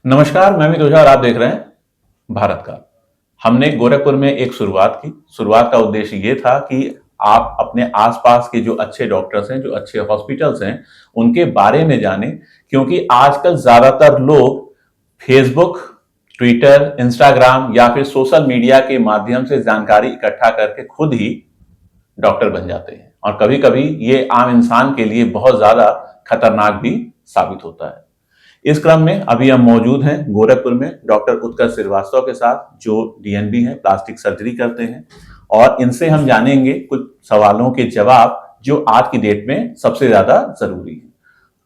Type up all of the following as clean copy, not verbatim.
नमस्कार, मैं अमित ओझा और आप देख रहे हैं भारत का। हमने गोरखपुर में एक शुरुआत की। शुरुआत का उद्देश्य ये था कि आप अपने आसपास के जो अच्छे डॉक्टर्स हैं, जो अच्छे हॉस्पिटल्स हैं, उनके बारे में जानें, क्योंकि आजकल ज्यादातर लोग फेसबुक, ट्विटर, इंस्टाग्राम या फिर सोशल मीडिया के माध्यम से जानकारी इकट्ठा करके खुद ही डॉक्टर बन जाते हैं और कभी कभी ये आम इंसान के लिए बहुत ज्यादा खतरनाक भी साबित होता है। इस क्रम में अभी हम मौजूद हैं गोरखपुर में डॉक्टर उत्कर्ष श्रीवास्तव के साथ, जो डीएनबी हैं, प्लास्टिक सर्जरी करते हैं, और इनसे हम जानेंगे कुछ सवालों के जवाब जो आज की डेट में सबसे ज्यादा जरूरी है।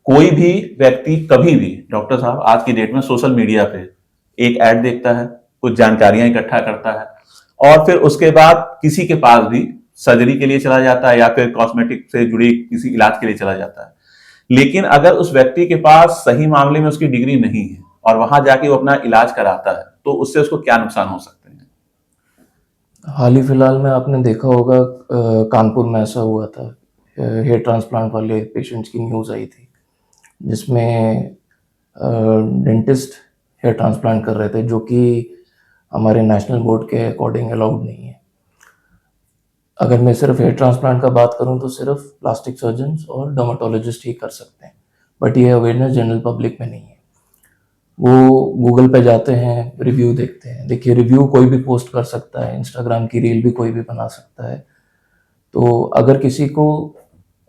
कोई भी व्यक्ति कभी भी, डॉक्टर साहब, आज की डेट में सोशल मीडिया पे एक ऐड देखता है, कुछ जानकारियां इकट्ठा करता है और फिर उसके बाद किसी के पास भी सर्जरी के लिए चला जाता है या फिर कॉस्मेटिक से जुड़ी किसी इलाज के लिए चला जाता है। लेकिन अगर उस व्यक्ति के पास सही मामले में उसकी डिग्री नहीं है और वहां जाके वो अपना इलाज कराता है, तो उससे उसको क्या नुकसान हो सकते हैं? हाल ही फिलहाल में आपने देखा होगा, कानपुर में ऐसा हुआ था। हेयर ट्रांसप्लांट वाले पेशेंट्स की न्यूज़ आई थी, जिसमें डेंटिस्ट हेयर ट्रांसप्लांट कर रहे थे, जो कि हमारे नेशनल बोर्ड के अकॉर्डिंग अलाउड नहीं है। अगर मैं सिर्फ हेयर ट्रांसप्लांट का बात करूं तो सिर्फ प्लास्टिक सर्जन्स और डर्मेटोलॉजिस्ट ही कर सकते हैं, बट ये अवेयरनेस जनरल पब्लिक में नहीं है। वो गूगल पे जाते हैं, रिव्यू देखते हैं। देखिए, रिव्यू कोई भी पोस्ट कर सकता है, इंस्टाग्राम की रील भी कोई भी बना सकता है। तो अगर किसी को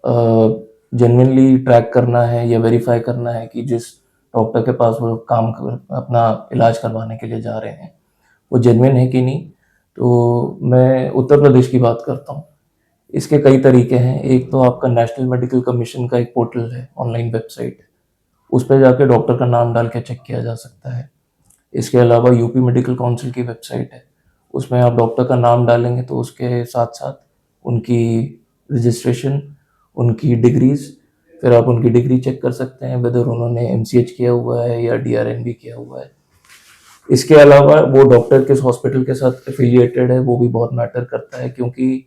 जेन्युइनली ट्रैक करना है या वेरीफाई करना है कि जिस डॉक्टर के पास वो अपना इलाज करवाने के लिए जा रहे हैं वो जेन्युइन है कि नहीं, तो मैं उत्तर प्रदेश की बात करता हूँ। इसके कई तरीके हैं। एक तो आपका नेशनल मेडिकल कमीशन का एक पोर्टल है, ऑनलाइन वेबसाइट, उस पर जाके डॉक्टर का नाम डाल के चेक किया जा सकता है। इसके अलावा यूपी मेडिकल काउंसिल की वेबसाइट है, उसमें आप डॉक्टर का नाम डालेंगे तो उसके साथ साथ उनकी रजिस्ट्रेशन, उनकी डिग्रीज, फिर आप उनकी डिग्री चेक कर सकते हैं वेदर उन्होंने एमसीएच किया हुआ है या डीआरएनबी किया हुआ है। इसके अलावा वो डॉक्टर किस हॉस्पिटल के साथ एफिलिएटेड है वो भी बहुत मैटर करता है, क्योंकि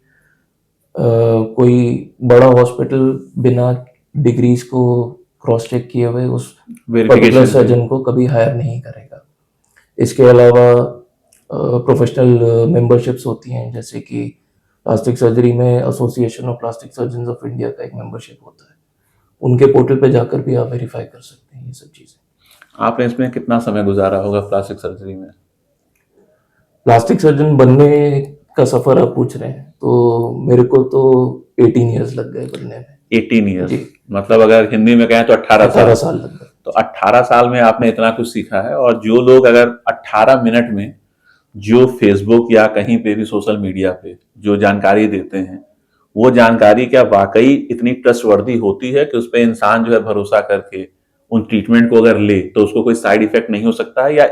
कोई बड़ा हॉस्पिटल बिना डिग्रीज को क्रॉस चेक किए हुए उस पर्टिकुलर सर्जन को कभी हायर नहीं करेगा। इसके अलावा प्रोफेशनल मेंबरशिप्स होती हैं, जैसे कि प्लास्टिक सर्जरी में association of plastic surgeons of India का एक मेंबरशिप होता है, उनके पोर्टल पे जाकर भी आप वेरीफाई कर सकते हैं ये सब चीज़ें। आपने इसमें कितना समय गुजारा होगा प्लास्टिक सर्जरी में? प्लास्टिक सर्जन बनने का सफर आप पूछ रहे हैं, तो मेरे को तो 18 ईयर्स लग गए बनने में। 18 ईयर्स, मतलब अगर हिंदी में कहें तो 18 साल लग गए। तो 18 साल में आपने इतना कुछ सीखा है। और जो लोग अगर 18 मिनट में जो फेसबुक या कहीं पे भी सोशल मीडिया पे जो जानकारी देते हैं, वो जानकारी क्या वाकई इतनी ट्रस्टवर्दी होती है कि उस पर इंसान जो है भरोसा करके उन ट्रीटमेंट को अगर ले तो उसको कोई साइड इफेक्ट नहीं हो सकता है, या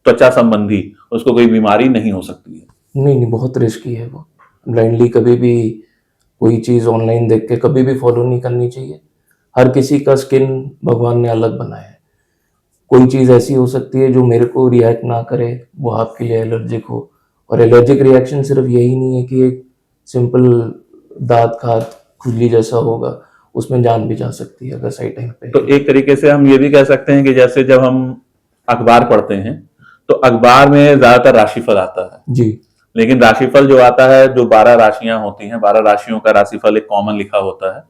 त्वचा संबंधी उसको कोई बीमारी नहीं हो सकती है? नहीं, बहुत रिस्की है वो। ब्लाइंडली कभी भी कोई चीज़ ऑनलाइन देख के कभी भी फॉलो नहीं करनी चाहिए। हर किसी का स्किन भगवान ने अलग बनाया है। कोई चीज़ ऐसी हो सकती है जो मेरे को रिएक्ट ना करे, वो आपके लिए एलर्जिक हो। और एलर्जिक रिएक्शन सिर्फ यही नहीं है कि एक सिंपल दांत खात खुजली जैसा होगा, उसमें जान भी जा सकती है अगर सही टाइम पे। तो एक तरीके से हम ये भी कह सकते हैं कि जैसे जब हम अखबार पढ़ते हैं तो अखबार में ज्यादातर राशिफल आता है जी, लेकिन राशिफल जो आता है, जो 12 राशियां होती हैं, 12 राशियों का राशिफल एक कॉमन लिखा होता है।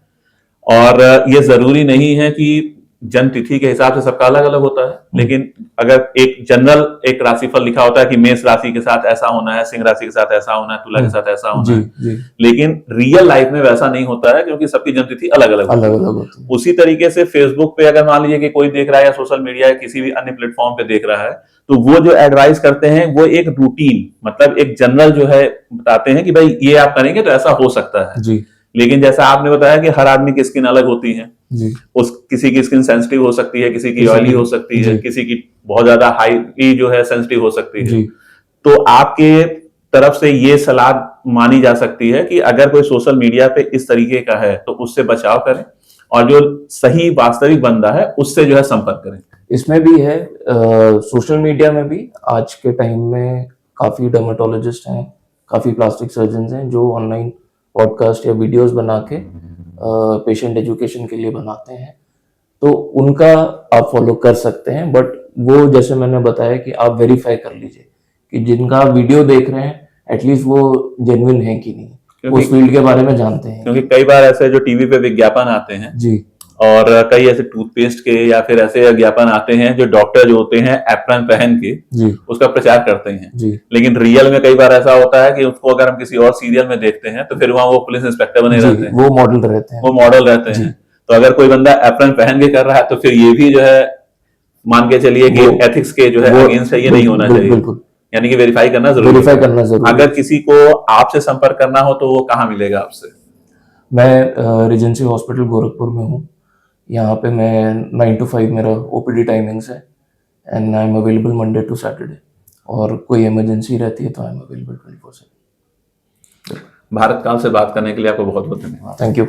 और ये जरूरी नहीं है कि जन्म तिथि के हिसाब से सबका अलग अलग होता है, लेकिन अगर एक जनरल एक राशिफल लिखा होता है कि मेष राशि के साथ ऐसा होना है, सिंह राशि के साथ ऐसा होना है, तुला के साथ ऐसा होना है, लेकिन रियल लाइफ में वैसा नहीं होता है, क्योंकि सबकी जन्म तिथि अलग अलग होती है। उसी तरीके से फेसबुक पे अगर मान लीजिए कि कोई देख रहा है, या सोशल मीडिया या किसी भी अन्य प्लेटफॉर्म पे देख रहा है, तो वो जो एडवाइस करते हैं वो एक रूटीन, मतलब एक जनरल जो है बताते हैं कि भाई ये आप करेंगे तो ऐसा हो सकता है जी। लेकिन जैसा आपने बताया कि हर आदमी की स्किन अलग होती है जी। उस किसी की स्किन सेंसिटिव हो सकती है, किसी की ऑयली हो सकती है, किसी की बहुत ज्यादा हाई जो है सेंसिटिव हो सकती है। तो आपके तरफ से ये सलाह मानी जा सकती है कि अगर कोई सोशल मीडिया पे इस तरीके का है तो उससे बचाव करें, और जो सही वास्तविक बंदा है उससे जो है संपर्क करें। इसमें भी है, सोशल मीडिया में भी आज के टाइम में काफ़ी डर्मेटोलॉजिस्ट हैं, काफ़ी प्लास्टिक सर्जन्स हैं जो ऑनलाइन पॉडकास्ट या वीडियोस बना के पेशेंट एजुकेशन के लिए बनाते हैं, तो उनका आप फॉलो कर सकते हैं। बट वो जैसे मैंने बताया कि आप वेरीफाई कर लीजिए कि जिनका वीडियो देख रहे हैं एटलीस्ट वो जेन्युइन है कि नहीं, उस फील्ड के बारे में जानते हैं। क्योंकि कई बार ऐसे जो टीवी पे विज्ञापन आते हैं जी और कई ऐसे टूथपेस्ट के या फिर ऐसे विज्ञापन आते हैं जो डॉक्टर जो होते हैं एप्रन पहन के जी उसका प्रचार करते हैं, जी लेकिन रियल में कई बार ऐसा होता है कि उसको अगर हम किसी और सीरियल में देखते हैं तो फिर वहां वो पुलिस इंस्पेक्टर बने जी रहते हैं, वो मॉडल रहते हैं। वो मॉडल रहते जी हैं। तो अगर कोई बंदा एप्रन पहन के कर रहा है तो फिर ये भी जो है मान के चलिए कि वो एथिक्स के जो है वो अगेंस्ट है, ये नहीं होना चाहिए। बिल्कुल यानी कि वेरीफाई करना जरूरी वेरीफाई है। करना जरूरी अगर है। किसी को आपसे संपर्क करना हो तो वो कहाँ मिलेगा आपसे? मैं रिजेंसी हॉस्पिटल गोरखपुर में हूँ। यहाँ पे मैं 9 to 5 मेरा ओपीडी टाइमिंग्स है and I am available Monday to Saturday, और कोई इमरजेंसी रहती है तो आई एम अवेलेबल 24/7। भारत काल से बात करने के लिए आपको बहुत बहुत धन्यवाद। Thank you.